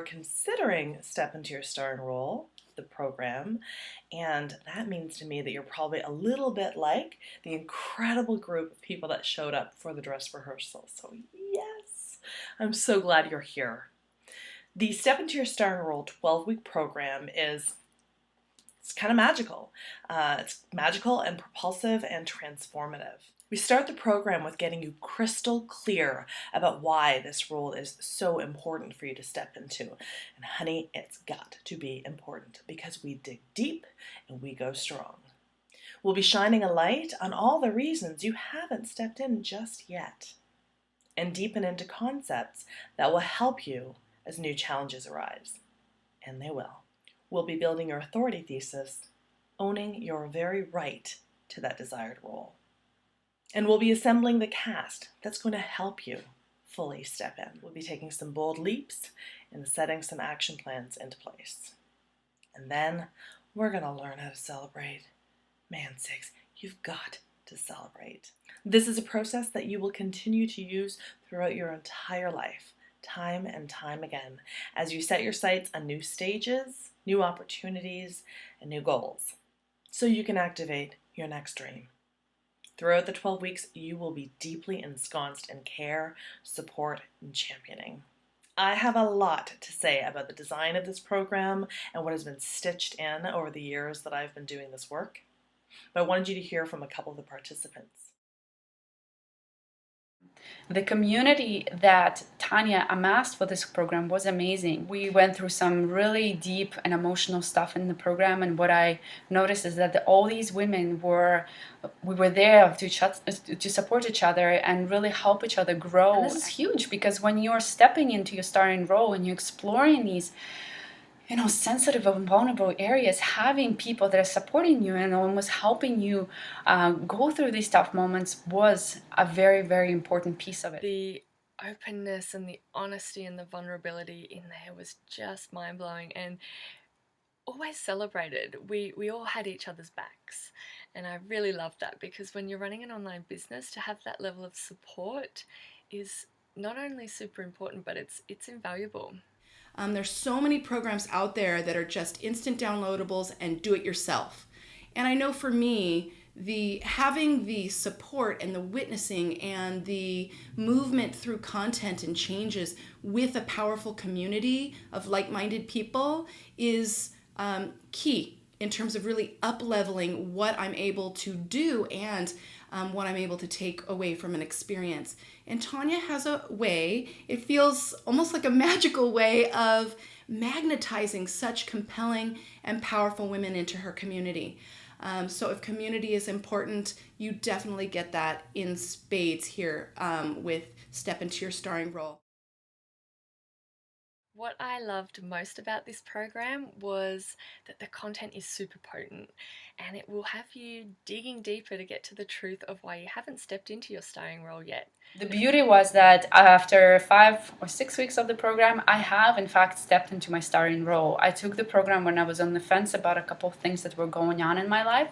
are considering Step Into Your Starring Role, the program, and that means to me that you're probably a little bit like the incredible group of people that showed up for the dress rehearsal. So yes, I'm so glad you're here. The Step Into Your Starring Role 12-week program it's kind of magical. It's magical and propulsive and transformative. We start the program with getting you crystal clear about why this role is so important for you to step into. And honey, it's got to be important because we dig deep and we go strong. We'll be shining a light on all the reasons you haven't stepped in just yet and deepen into concepts that will help you as new challenges arise. And they will. We'll be building your authority thesis, owning your very right to that desired role. And we'll be assembling the cast that's going to help you fully step in. We'll be taking some bold leaps and setting some action plans into place. And then we're going to learn how to celebrate. Man, Six, you've got to celebrate. This is a process that you will continue to use throughout your entire life, time and time again, as you set your sights on new stages, new opportunities, and new goals, so you can activate your next dream. Throughout the 12 weeks, you will be deeply ensconced in care, support, and championing. I have a lot to say about the design of this program and what has been stitched in over the years that I've been doing this work, but I wanted you to hear from a couple of the participants. The community that Tanya amassed for this program was amazing. We went through some really deep and emotional stuff in the program, and what I noticed is that all these women we were there to support each other and really help each other grow. And this is huge because when you're stepping into your starring role and you're exploring these sensitive and vulnerable areas, having people that are supporting you and almost helping you go through these tough moments was a very, very important piece of it. The openness and the honesty and the vulnerability in there was just mind-blowing and always celebrated. We all had each other's backs, and I really loved that, because when you're running an online business, to have that level of support is not only super important, but it's invaluable. There's so many programs out there that are just instant downloadables and do it yourself. And I know for me, having the support and the witnessing and the movement through content and changes with a powerful community of like-minded people is key in terms of really up-leveling what I'm able to do and what I'm able to take away from an experience. And Tanya has a way, it feels almost like a magical way of magnetizing such compelling and powerful women into her community. So if community is important, you definitely get that in spades here with Step Into Your Starring Role. What I loved most about this program was that the content is super potent, and it will have you digging deeper to get to the truth of why you haven't stepped into your starring role yet. The beauty was that after 5 or 6 weeks of the program, I have in fact stepped into my starring role. I took the program when I was on the fence about a couple of things that were going on in my life,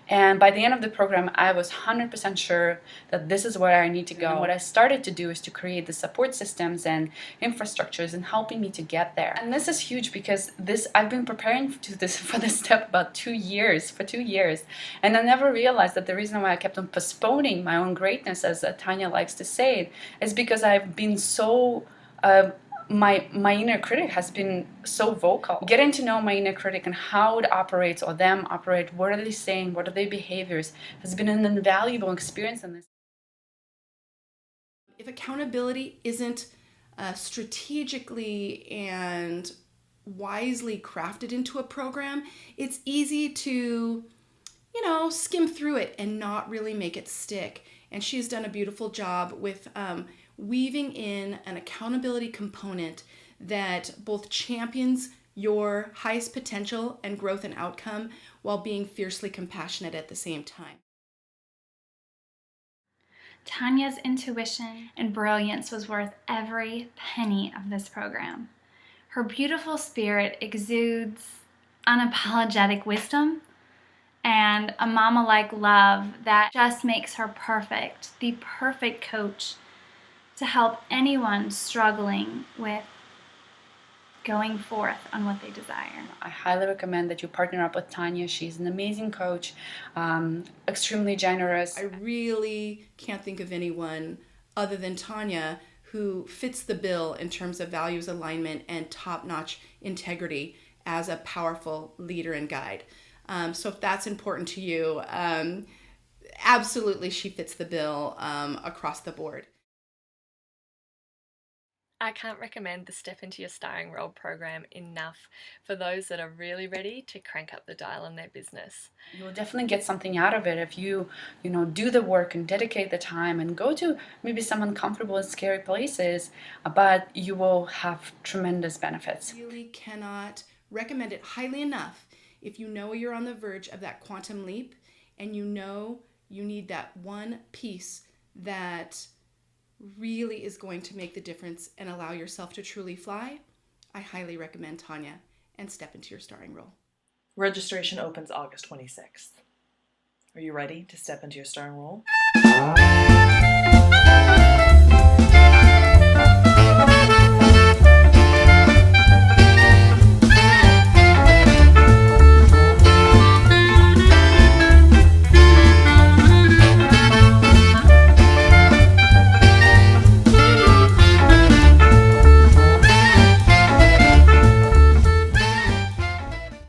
and by the end of the program I was 100% sure that this is where I need to go. And what I started to do is to create the support systems and infrastructures and helping me to get there. And this is huge because I've been preparing for this step about 2 years, and I never realized that the reason why I kept on postponing my own greatness, as Tanya likes to say it, is because I've been so my inner critic has been so vocal. Getting to know my inner critic and how it operates, or them operate, what are they saying, what are their behaviors, has been an invaluable experience in this. If accountability isn't strategically and wisely crafted into a program, it's easy to, skim through it and not really make it stick. And she's done a beautiful job with weaving in an accountability component that both champions your highest potential and growth and outcome while being fiercely compassionate at the same time. Tanya's intuition and brilliance was worth every penny of this program. Her beautiful spirit exudes unapologetic wisdom and a mama-like love that just makes her the perfect coach to help anyone struggling with going forth on what they desire. I highly recommend that you partner up with Tanya. She's an amazing coach, extremely generous. I really can't think of anyone other than Tanya who fits the bill in terms of values alignment and top-notch integrity as a powerful leader and guide. So if that's important to you, absolutely she fits the bill across the board. I can't recommend the Step Into Your Starring Role program enough for those that are really ready to crank up the dial on their business. You will definitely get something out of it if you do the work and dedicate the time and go to maybe some uncomfortable and scary places, but you will have tremendous benefits. I really cannot recommend it highly enough if you know you're on the verge of that quantum leap and you know you need that one piece that really is going to make the difference and allow yourself to truly fly. I highly recommend Tanya and Step Into Your Starring Role. Registration opens August 26th. Are you ready to step into your starring role?